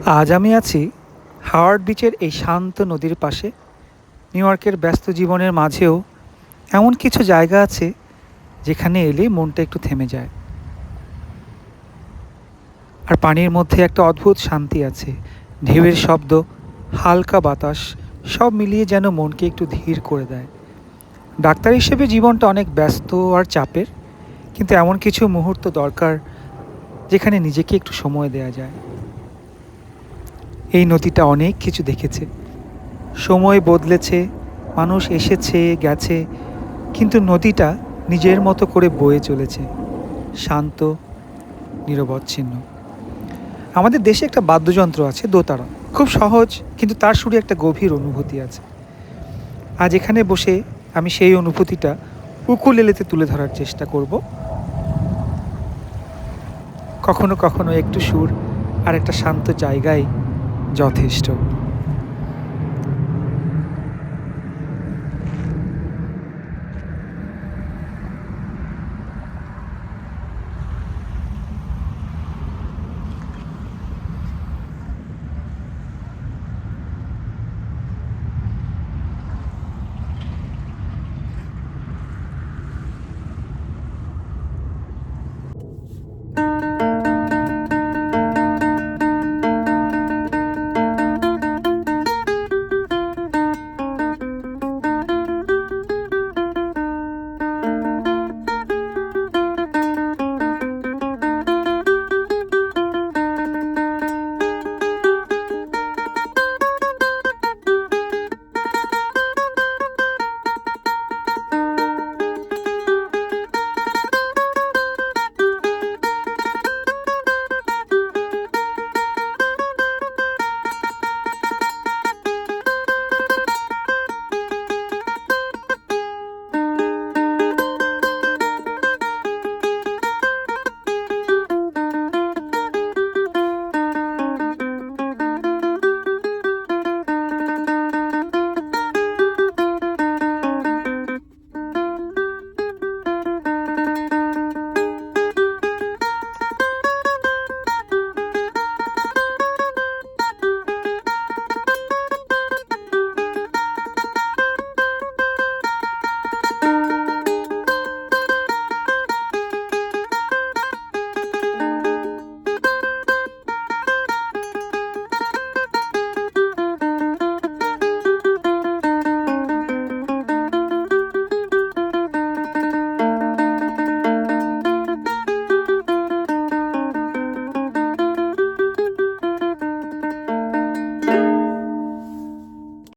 আজ আমি আছি হাওয়ার্ড বিচের এই শান্ত নদীর পাশে। নিউ ইয়র্কের ব্যস্ত জীবনের মাঝেও এমন কিছু জায়গা আছে যেখানে এলে মনটা একটু থেমে যায়। আর পানির মধ্যে একটা অদ্ভুত শান্তি আছে। ঢেউয়ের শব্দ, হালকা বাতাস, সব মিলিয়ে যেন মনকে একটু ধীর করে দেয়। ডাক্তার হিসেবে জীবনটা অনেক ব্যস্ত আর চাপের, কিন্তু এমন কিছু মুহূর্ত দরকার যেখানে নিজেকে একটু সময় দেওয়া যায়। এই নদীটা অনেক কিছু দেখেছে, সময় বদলেছে, মানুষ এসেছে গেছে, কিন্তু নদীটা নিজের মতো করে বয়ে চলেছে, শান্ত, নিরবচ্ছিন্ন। আমাদের দেশে একটা বাদ্যযন্ত্র আছে, দোতারা। খুব সহজ, কিন্তু তার সুরে একটা গভীর অনুভূতি আছে। আজ এখানে বসে আমি সেই অনুভূতিটা উকুলেলেতে তুলে ধরার চেষ্টা করব। কখনো কখনো একটু সুর আর একটা শান্ত জায়গায় যথেষ্ট।